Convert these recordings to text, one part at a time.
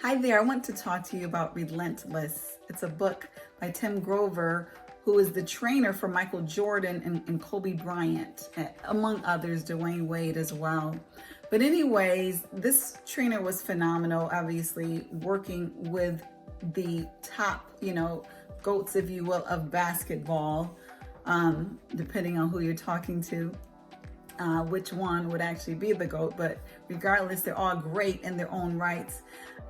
Hi there, I want to talk to you about Relentless. It's a book by Tim Grover, who is the trainer for Michael Jordan and Kobe Bryant, among others, Dwayne Wade as well. But anyways, this trainer was phenomenal, obviously, working with the top, goats, if you will, of basketball, depending on who you're talking to. Which one would actually be the GOAT, but regardless, they're all great in their own rights.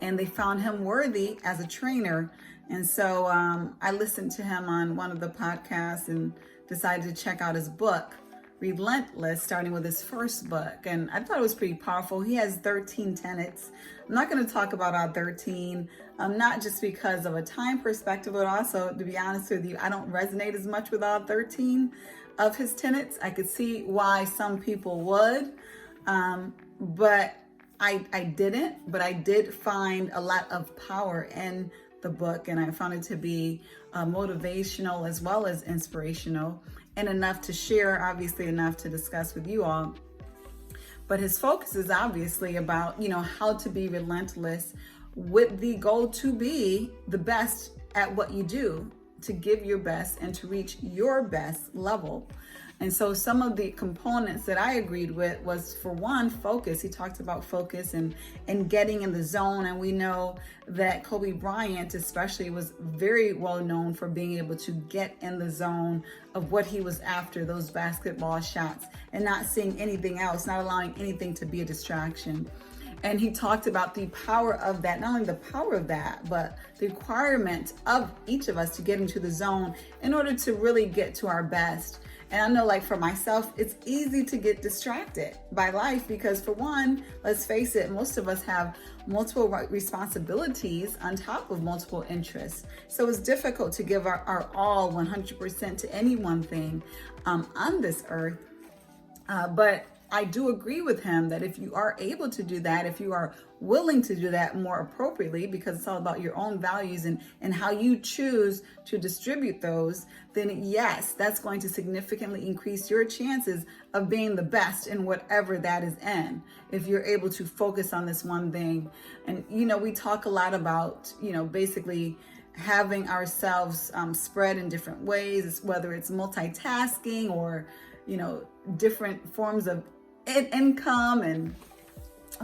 And they found him worthy as a trainer. And so I listened to him on one of the podcasts and decided to check out his book, Relentless, starting with his first book. And I thought it was pretty powerful. He has 13 tenets. I'm not going to talk about all 13, not just because of a time perspective, but also, to be honest with you, I don't resonate as much with all 13 of his tenets. I could see why some people would, but I didn't. But I did find a lot of power in the book, and I found it to be motivational as well as inspirational, and enough to share, obviously enough to discuss with you all. But his focus is obviously about, how to be relentless with the goal to be the best at what you do, to give your best and to reach your best level. And so some of the components that I agreed with was, for one, focus. He talked about focus and getting in the zone. And we know that Kobe Bryant especially was very well known for being able to get in the zone of what he was after, those basketball shots, and not seeing anything else, not allowing anything to be a distraction. And he talked about the power of that, not only the power of that, but the requirement of each of us to get into the zone in order to really get to our best. And I know, like for myself, it's easy to get distracted by life because, for one, let's face it, most of us have multiple responsibilities on top of multiple interests. So it's difficult to give our all 100% to any one thing on this earth. But I do agree with him that if you are able to do that, if you are willing to do that more appropriately, because it's all about your own values and how you choose to distribute those, then yes, that's going to significantly increase your chances of being the best in whatever that is in, if you're able to focus on this one thing. And, we talk a lot about, basically having ourselves spread in different ways, whether it's multitasking or, different forms of income, and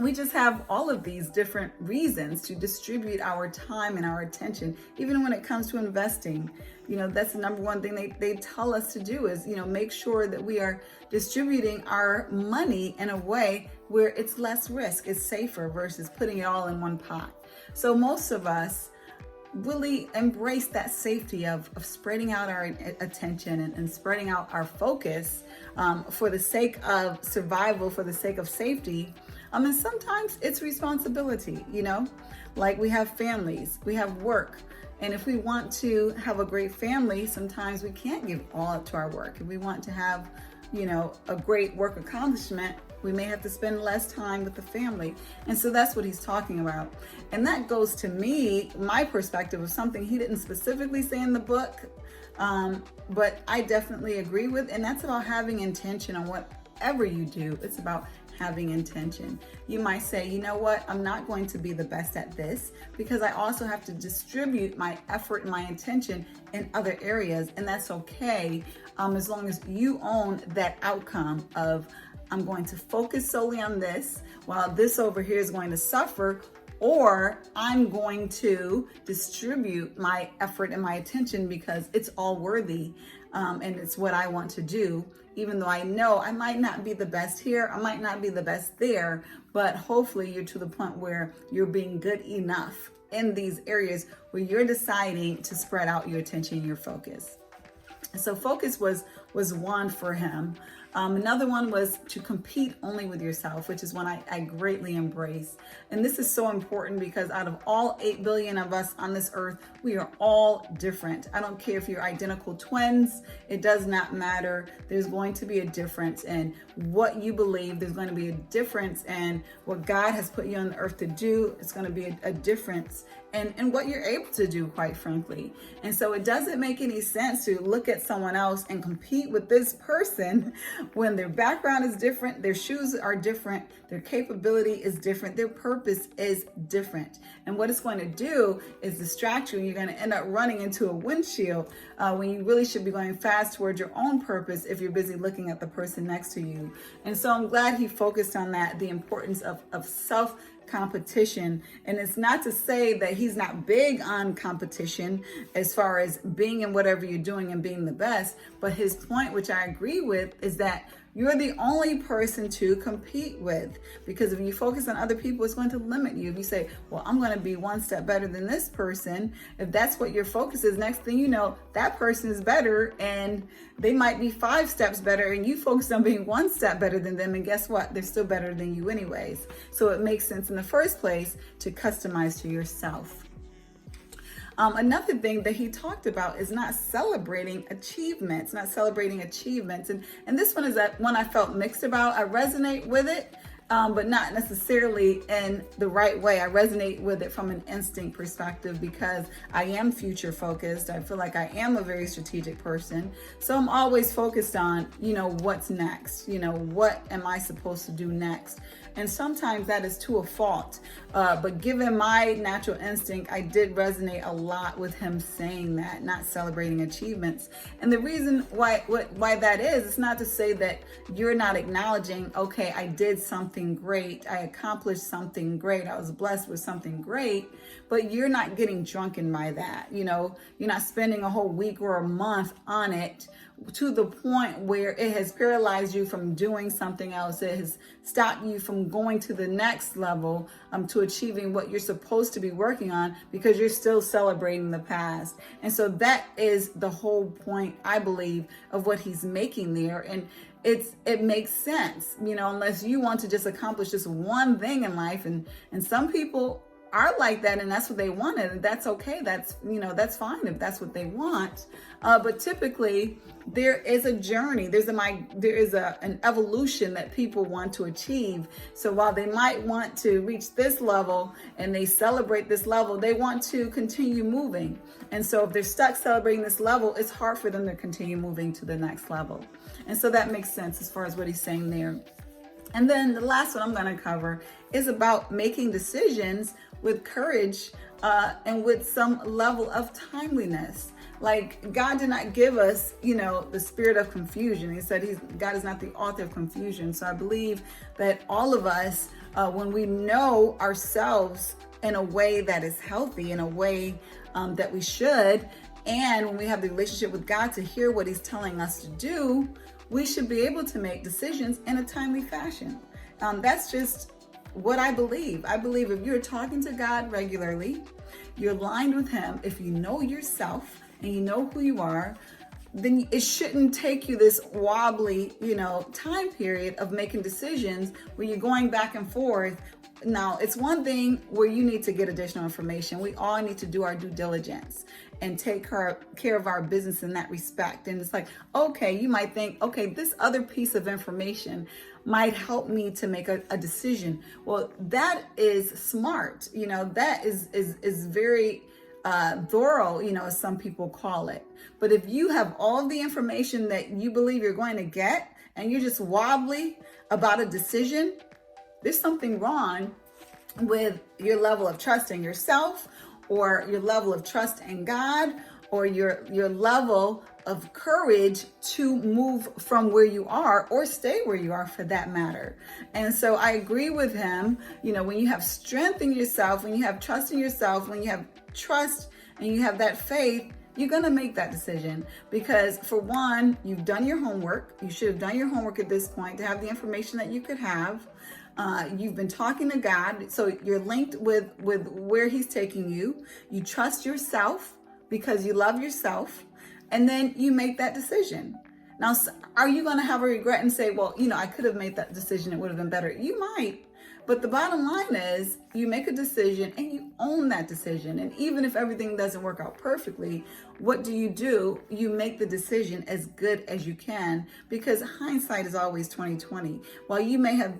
we just have all of these different reasons to distribute our time and our attention. Even when it comes to investing, that's the number one thing they tell us to do is, make sure that we are distributing our money in a way where it's less risk, it's safer versus putting it all in one pot. So most of us really embrace that safety of spreading out our attention and spreading out our focus for the sake of survival, for the sake of safety. And sometimes it's responsibility, like we have families, we have work. And if we want to have a great family, sometimes we can't give all up to our work. If we want to have, a great work accomplishment, we may have to spend less time with the family. And so that's what he's talking about. And that goes to me, my perspective of something he didn't specifically say in the book, but I definitely agree with. And that's about having intention on whatever you do. It's about having intention. You might say, you know what, I'm not going to be the best at this because I also have to distribute my effort and my intention in other areas. And that's okay, as long as you own that outcome of, I'm going to focus solely on this while this over here is going to suffer, or I'm going to distribute my effort and my attention because it's all worthy and it's what I want to do, even though I know I might not be the best here, I might not be the best there, but hopefully you're to the point where you're being good enough in these areas where you're deciding to spread out your attention and your focus. So focus was one for him. Another one was to compete only with yourself, which is one I greatly embrace. And this is so important because out of all 8 billion of us on this earth, we are all different. I don't care if you're identical twins. It does not matter. There's going to be a difference in what you believe. There's going to be a difference in what God has put you on the earth to do. It's going to be a difference in what you're able to do, quite frankly. And so it doesn't make any sense to look at someone else and compete with this person when their background is different, their shoes are different, their capability is different, their purpose is different. And what it's going to do is distract you, and you're going to end up running into a windshield when you really should be going fast towards your own purpose if you're busy looking at the person next to you. And so I'm glad he focused on that, the importance of self-competition. And it's not to say that he's not big on competition as far as being in whatever you're doing and being the best, but his point, which I agree with, is that you're the only person to compete with, because if you focus on other people, it's going to limit you. If you say, well, I'm going to be one step better than this person, if that's what your focus is, next thing you know, that person is better and they might be 5 steps better, and you focus on being 1 step better than them, and guess what? They're still better than you anyways. So it makes sense in the first place to customize to yourself. Another thing that he talked about is not celebrating achievements. And this one is that one I felt mixed about. I resonate with it, but not necessarily in the right way. I resonate with it from an instinct perspective because I am future focused. I feel like I am a very strategic person. So I'm always focused on, what's next? What am I supposed to do next? And sometimes that is to a fault. But given my natural instinct, I did resonate a lot with him saying that, not celebrating achievements. And the reason why that is, it's not to say that you're not acknowledging, okay, I did something great. I accomplished something great. I was blessed with something great, but you're not getting drunken by that. You're not spending a whole week or a month on it to the point where it has paralyzed you from doing something else. It has stopped you from going to the next level, to achieving what you're supposed to be working on, because you're still celebrating the past. And so that is the whole point, I believe, of what he's making there. And it makes sense, unless you want to just accomplish just one thing in life. And some people are like that, and that's what they wanted, and that's okay. That's fine if that's what they want. But typically there is a journey. There is an evolution that people want to achieve. So while they might want to reach this level and they celebrate this level, they want to continue moving. And so if they're stuck celebrating this level, it's hard for them to continue moving to the next level. And so that makes sense as far as what he's saying there. And then the last one I'm going to cover is about making decisions with courage and with some level of timeliness. Like, God did not give us, the spirit of confusion. He said God is not the author of confusion. So I believe that all of us, when we know ourselves in a way that is healthy, in a way that we should, and when we have the relationship with God to hear what he's telling us to do, we should be able to make decisions in a timely fashion. That's just what I believe. I believe if you're talking to God regularly, you're aligned with him, if you know yourself and you know who you are, then it shouldn't take you this wobbly, time period of making decisions where you're going back and forth. Now, it's one thing where you need to get additional information. We all need to do our due diligence and take care of our business in that respect. And it's like, okay, you might think, okay, this other piece of information might help me to make a decision. Well, that is smart. That is very thorough, as some people call it. But if you have all the information that you believe you're going to get and you're just wobbly about a decision, there's something wrong with your level of trust in yourself, or your level of trust in God, or your level of courage to move from where you are or stay where you are, for that matter. And so I agree with him. When you have strength in yourself, when you have trust in yourself, when you have trust and you have that faith, you're going to make that decision, because for one, you've done your homework. You should have done your homework at this point to have the information that you could have. You've been talking to God, so you're linked with where he's taking you. You trust yourself because you love yourself, and then you make that decision. Now, are you going to have a regret and say, well, I could have made that decision, it would have been better? You might. But the bottom line is, you make a decision and you own that decision. And even if everything doesn't work out perfectly, what do? You make the decision as good as you can, because hindsight is always 20/20. While you may have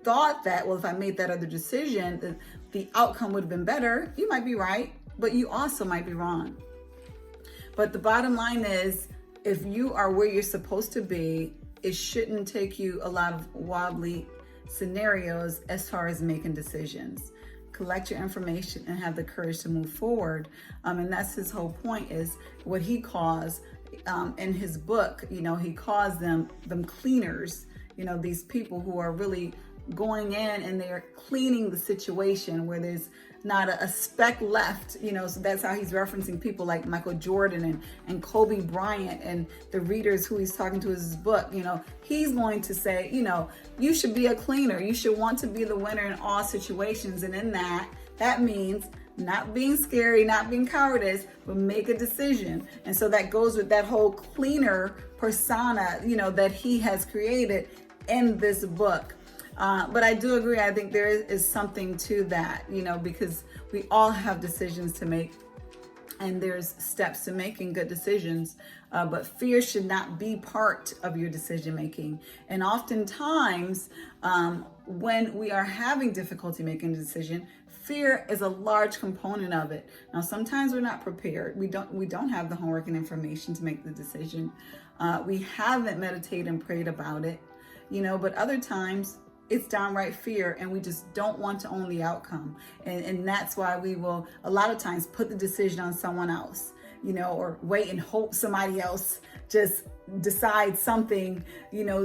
thought that, well, if I made that other decision, the outcome would have been better, you might be right, but you also might be wrong. But the bottom line is, if you are where you're supposed to be, it shouldn't take you a lot of wobbly scenarios as far as making decisions. Collect your information and have the courage to move forward. And that's his whole point, is what he calls in his book, he calls them cleaners, these people who are really going in and they're cleaning the situation where there's not a speck left, so that's how he's referencing people like Michael Jordan and Kobe Bryant and the readers who he's talking to in his book. He's going to say, you should be a cleaner. You should want to be the winner in all situations. And in that means not being scary, not being cowardice, but make a decision. And so that goes with that whole cleaner persona, that he has created in this book. But I do agree. I think there is something to that, because we all have decisions to make and there's steps to making good decisions. But fear should not be part of your decision making. And oftentimes, when we are having difficulty making a decision, fear is a large component of it. Now, sometimes we're not prepared. We don't have the homework and information to make the decision. We haven't meditated and prayed about it, but other times it's downright fear and we just don't want to own the outcome. And that's why we will a lot of times put the decision on someone else, or wait and hope somebody else just decides something,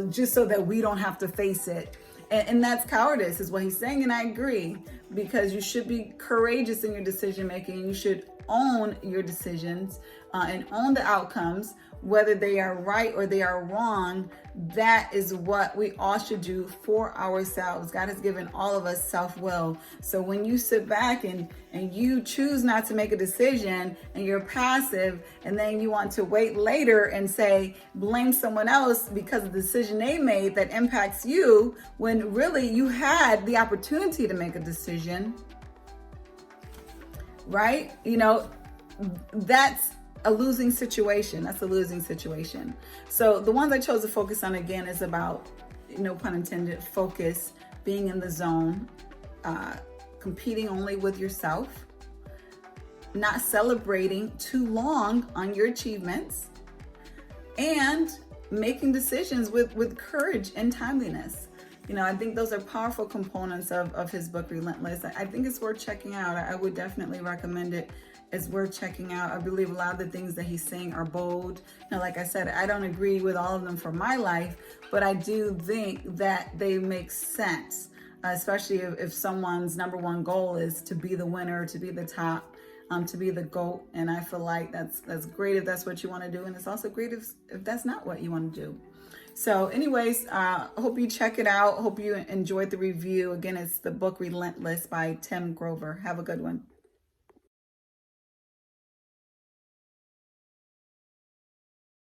just so that we don't have to face it. And that's cowardice is what he's saying. And I agree, because you should be courageous in your decision making. You should own your decisions and own the outcomes, whether they are right or they are wrong. That is what we all should do for ourselves. God has given all of us self-will. So when you sit back and you choose not to make a decision and you're passive, and then you want to wait later and say, blame someone else because of the decision they made that impacts you, when really you had the opportunity to make a decision, right? That's a losing situation. That's a losing situation. So the ones I chose to focus on again is about, no pun intended, focus, being in the zone, competing only with yourself, not celebrating too long on your achievements, and making decisions with courage and timeliness. I think those are powerful components of his book, Relentless. I think it's worth checking out. I would definitely recommend it. It's worth checking out. I believe a lot of the things that he's saying are bold. Like I said, I don't agree with all of them for my life, but I do think that they make sense, especially if someone's number one goal is to be the winner, to be the top, to be the GOAT. And I feel like that's great if that's what you want to do. And it's also great if that's not what you want to do. So anyways, hope you check it out. Hope you enjoyed the review. Again, it's the book Relentless by Tim Grover. Have a good one.